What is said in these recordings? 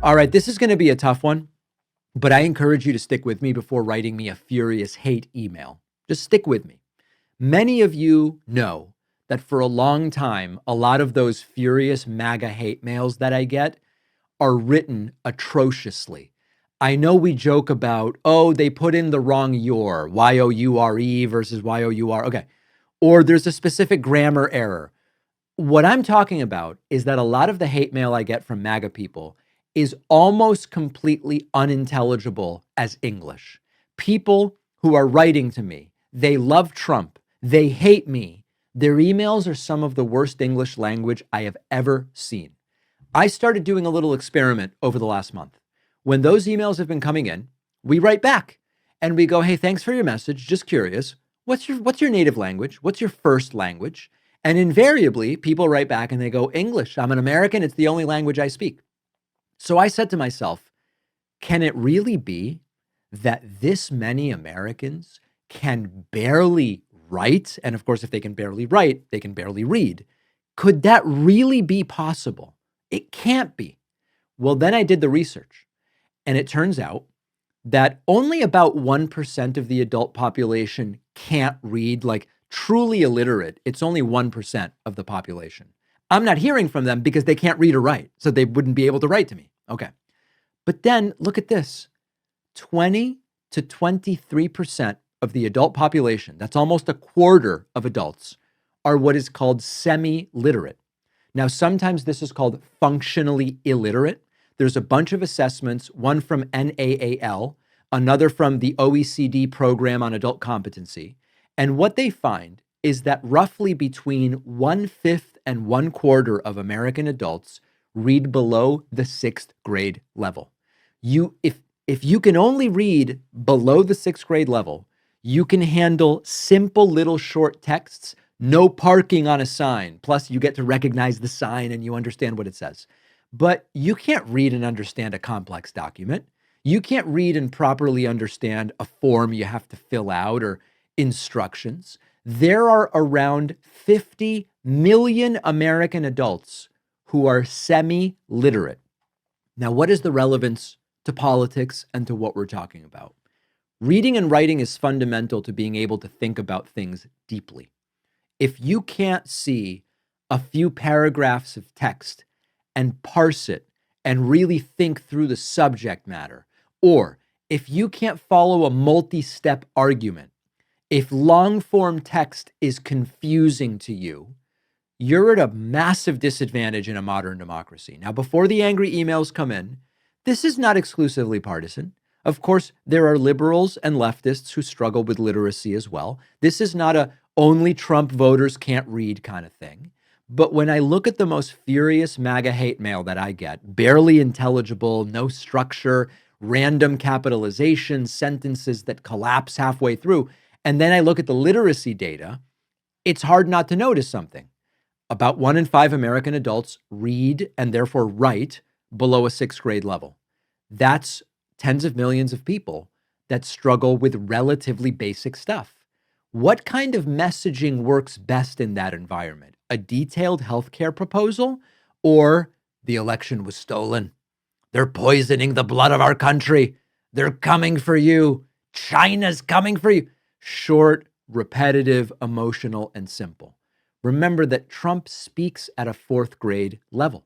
All right, this is going to be a tough one, but I encourage you to stick with me before writing me a furious hate email. Just stick with me. Many of you know that for a long time, a lot of those furious MAGA hate mails that I get are written atrociously. I know we joke about, oh, they put in the wrong your, Y-O-U-R-E versus Y-O-U-R. Okay. Or there's a specific grammar error. What I'm talking about is that a lot of the hate mail I get from MAGA people is almost completely unintelligible as English. People who are writing to me, they love Trump, they hate me. Their emails are some of the worst English language I have ever seen. I started doing a little experiment over the last month. When those emails have been coming in, we write back and we go, hey, thanks for your message. Just curious. What's your native language? What's your first language? And invariably, people write back and they go, English. I'm an American. It's the only language I speak. So I said to myself, can it really be that this many Americans can barely write? And of course, if they can barely write, they can barely read. Could that really be possible? It can't be. Well, then I did the research, and it turns out that only about 1% of the adult population can't read, like truly illiterate. It's only 1% of the population. I'm not hearing from them because they can't read or write, so they wouldn't be able to write to me. Okay. But then look at this. 20 to 23% of the adult population, that's almost a quarter of adults, are what is called semi-literate. Now, sometimes this is called functionally illiterate. There's a bunch of assessments, one from NAAL, another from the OECD Program on Adult Competency. And what they find is that roughly between 1/5 and 1/4 of American adults read below the 6th grade level. If you can only read below the 6th grade level, you can handle simple little short texts, no parking on a sign. Plus, you get to recognize the sign and you understand what it says. But you can't read and understand a complex document. You can't read and properly understand a form you have to fill out or instructions. There are around 50 million American adults who are semi-literate. Now, what is the relevance to politics and to what we're talking about? Reading and writing is fundamental to being able to think about things deeply. If you can't see a few paragraphs of text and parse it and really think through the subject matter, or if you can't follow a multi-step argument, if long-form text is confusing to you, you're at a massive disadvantage in a modern democracy. Now, before the angry emails come in, this is not exclusively partisan. Of course, there are liberals and leftists who struggle with literacy as well. This is not a only Trump voters can't read kind of thing. But when I look at the most furious MAGA hate mail that I get, barely intelligible, no structure, random capitalization, sentences that collapse halfway through, and then I look at the literacy data, it's hard not to notice something. About 1 in 5 American adults read and therefore write below a 6th grade level. That's tens of millions of people that struggle with relatively basic stuff. What kind of messaging works best in that environment? A detailed healthcare proposal or the election was stolen? They're poisoning the blood of our country. They're coming for you. China's coming for you. Short, repetitive, emotional, and simple. Remember that Trump speaks at a 4th grade level.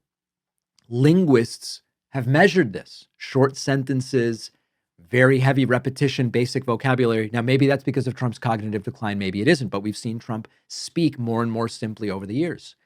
Linguists have measured this. Short sentences, very heavy repetition, basic vocabulary. Now, maybe that's because of Trump's cognitive decline. Maybe it isn't, but we've seen Trump speak more and more simply over the years.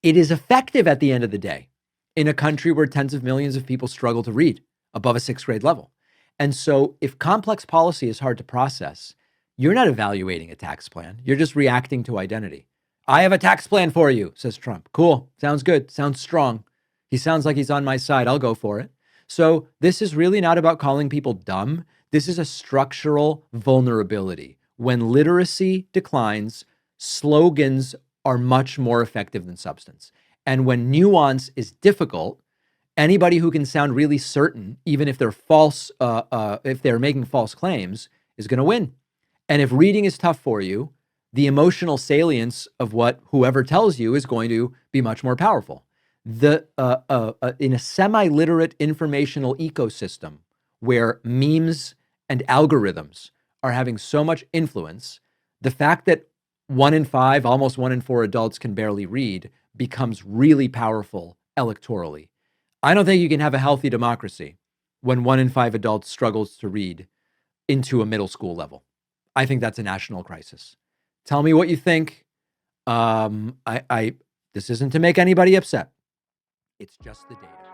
It is effective at the end of the day in a country where tens of millions of people struggle to read above a 6th grade level. And so if complex policy is hard to process, you're not evaluating a tax plan. You're just reacting to identity. I have a tax plan for you, says Trump. Cool. Sounds good. Sounds strong. He sounds like he's on my side. I'll go for it. So this is really not about calling people dumb. This is a structural vulnerability. When literacy declines, slogans are much more effective than substance. And when nuance is difficult, anybody who can sound really certain, even if they're false, if they're making false claims, is going to win. And if reading is tough for you, the emotional salience of what whoever tells you is going to be much more powerful. In a semi-literate informational ecosystem where memes and algorithms are having so much influence, the fact that 1 in 5, almost 1 in 4 adults can barely read becomes really powerful electorally. I don't think you can have a healthy democracy when 1 in 5 adults struggles to read into a middle school level. I think that's a national crisis. Tell me what you think. I this isn't to make anybody upset. It's just the data.